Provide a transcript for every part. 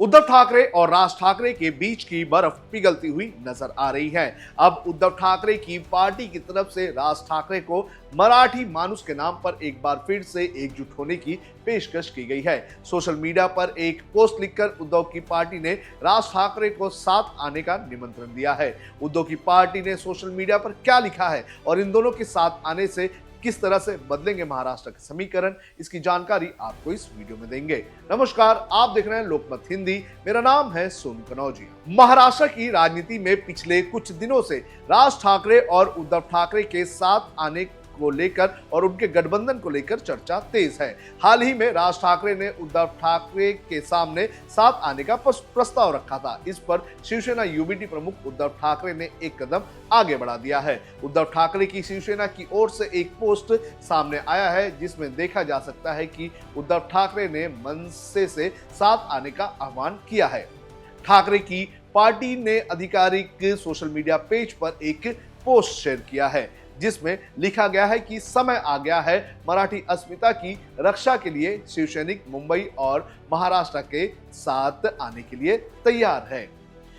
उद्धव ठाकरे और राज ठाकरे के बीच की बर्फ पिघलती हुई नजर आ रही है। अब उद्धव ठाकरे की पार्टी की तरफ से राज ठाकरे को मराठी मानुस के नाम पर एक बार फिर से एकजुट होने की पेशकश की गई है। सोशल मीडिया पर एक पोस्ट लिखकर उद्धव की पार्टी ने राज ठाकरे को साथ आने का निमंत्रण दिया है। उद्धव की पार्टी ने सोशल मीडिया पर क्या लिखा है और इन दोनों के साथ आने से किस तरह से बदलेंगे महाराष्ट्र के समीकरण, इसकी जानकारी आपको इस वीडियो में देंगे। नमस्कार, आप देख रहे हैं लोकमत हिंदी। मेरा नाम है सोनू कनौजिया। महाराष्ट्र की राजनीति में पिछले कुछ दिनों से राज ठाकरे और उद्धव ठाकरे के साथ आने को लेकर और उनके गठबंधन को लेकर चर्चा तेज है। हाल ही में राज ठाकरे ने उद्धव ठाकरे के सामने साथ आने का प्रस्ताव रखा था। इस पर शिवसेना यूबीटी प्रमुख उद्धव ठाकरे ने एक कदम आगे बढ़ा दिया है। उद्धव ठाकरे की शिवसेना की ओर से एक पोस्ट सामने आया है जिसमें देखा जा सकता है कि उद्धव ठाकरे ने मनसे से साथ आने का आह्वान किया है। ठाकरे की पार्टी ने आधिकारिक सोशल मीडिया पेज पर एक पोस्ट शेयर किया है जिसमें लिखा गया है कि समय आ गया है, मराठी अस्मिता की रक्षा के लिए शिवसैनिक मुंबई और महाराष्ट्र के साथ आने के लिए तैयार है।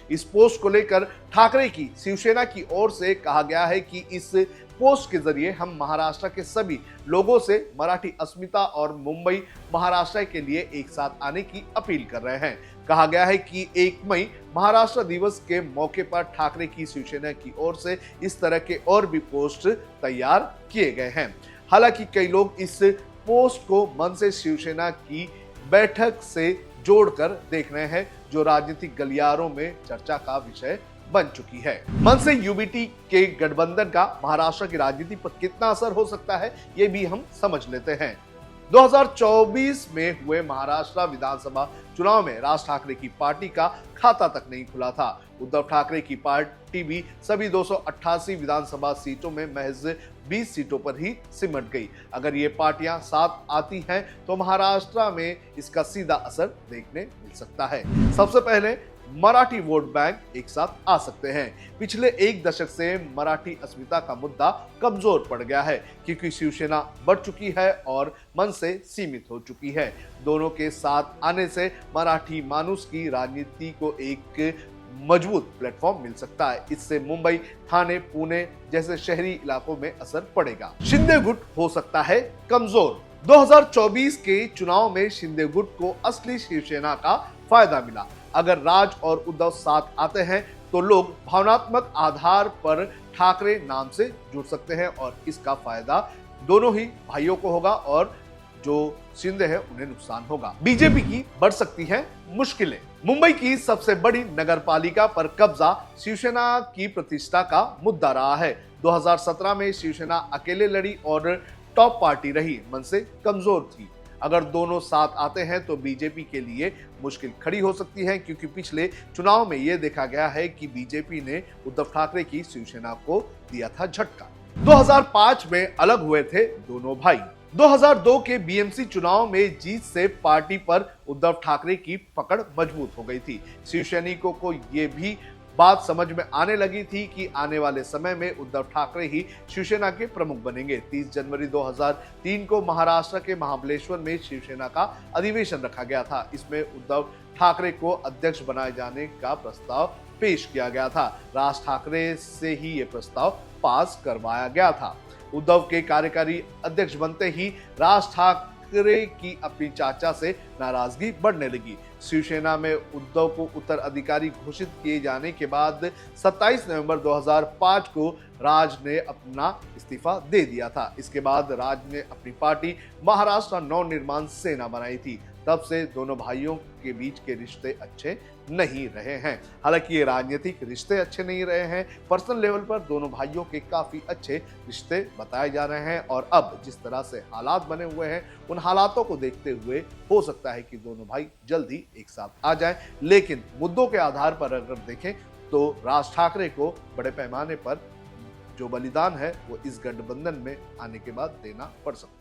इस पोस्ट को लेकर ठाकरे की शिवसेना की ओर से कहा गया है कि इस पोस्ट के जरिए हम महाराष्ट्र के सभी लोगों से मराठी अस्मिता और मुंबई महाराष्ट्र के लिए एक साथ आने की अपील कर रहे हैं। कहा गया है कि 1 मई महाराष्ट्र दिवस के मौके पर ठाकरे की शिवसेना की ओर से इस तरह के और भी पोस्ट तैयार किए गए हैं। हालांकि कई लोग इस पोस्ट को मन से शिवसेना की बैठक से जोड़कर देख रहे हैं जो राजनीतिक गलियारों में चर्चा का विषय बन चुकी है। मनसे यूबीटी के गठबंधन का महाराष्ट्र की राजनीति पर कितना असर हो सकता है, ये भी हम समझ लेते हैं। 2024 में हुए महाराष्ट्र विधानसभा चुनाव में राज ठाकरे की पार्टी का खाता तक नहीं खुला था। उद्धव ठाकरे की पार्टी भी सभी 288 विधानसभा सीटों में महज 20 सीटों पर ही सिमट गई। अगर ये पार्टियां साथ आती हैं तो महाराष्ट्र में इसका सीधा असर देखने मिल सकता है। सबसे पहले मराठी वोट बैंक एक साथ आ सकते हैं। पिछले 1 दशक से मराठी अस्मिता का मुद्दा कमजोर पड़ गया है क्योंकि शिवसेना बढ़ चुकी है और मन से सीमित हो चुकी है। दोनों के साथ आने से मराठी मानुस की राजनीति को एक मजबूत प्लेटफॉर्म मिल सकता है। इससे मुंबई, ठाणे, पुणे जैसे शहरी इलाकों में असर पड़ेगा। शिंदे गुट हो सकता है कमजोर। 2024 के चुनाव में शिंदे गुट को असली शिवसेना का फायदा मिला। अगर राज और उद्धव साथ आते हैं तो लोग भावनात्मक आधार पर ठाकरे नाम से जुड़ सकते हैं और इसका फायदा दोनों ही भाइयों को होगा और जो शिंदे है उन्हें नुकसान होगा। बीजेपी की बढ़ सकती है मुश्किलें। मुंबई की सबसे बड़ी नगरपालिका पर कब्जा शिवसेना की प्रतिष्ठा का मुद्दा रहा है। 2017 में शिवसेना अकेले लड़ी और टॉप पार्टी रही, मन से कमजोर थी। अगर दोनों साथ आते हैं तो बीजेपी के लिए मुश्किल खड़ी हो सकती है क्योंकि पिछले चुनाव में यह देखा गया है कि बीजेपी ने उद्धव ठाकरे की शिवसेना को दिया था झटका। 2005 में अलग हुए थे दोनों भाई। 2002 के बीएमसी चुनाव में जीत से पार्टी पर उद्धव ठाकरे की पकड़ मजबूत हो गई थी। शिवसैनिकों को यह भी बात समझ में आने लगी थी कि आने वाले समय में उद्धव ठाकरे ही शिवसेना के प्रमुख बनेंगे। 30 जनवरी 2003 को महाराष्ट्र के महाबलेश्वर में शिवसेना का अधिवेशन रखा गया था। इसमें उद्धव ठाकरे को अध्यक्ष बनाए जाने का प्रस्ताव पेश किया गया था। राज ठाकरे से ही ये प्रस्ताव पास करवाया गया था। उद्धव के कार्यकारी अध्यक्ष बनते ही राज ठाकरे की अपनी चाचा से नाराजगी बढ़ने लगी। शिवसेना में उद्धव को उत्तराधिकारी घोषित किए जाने के बाद 27 नवंबर 2005 को राज ने अपना इस्तीफा दे दिया था। इसके बाद राज ने अपनी पार्टी महाराष्ट्र नवनिर्माण सेना बनाई थी। तब से दोनों भाइयों के बीच के रिश्ते अच्छे नहीं रहे हैं। हालांकि ये राजनीतिक रिश्ते अच्छे नहीं रहे हैं, पर्सनल लेवल पर दोनों भाइयों के काफी अच्छे रिश्ते बताए जा रहे हैं और अब जिस तरह से हालात बने हुए हैं उन हालातों को देखते हुए हो सकता है कि दोनों भाई जल्द ही एक साथ आ जाएं। लेकिन मुद्दों के आधार पर अगर देखें तो राज ठाकरे को बड़े पैमाने पर जो बलिदान है वो इस गठबंधन में आने के बाद देना पड़ सकता है।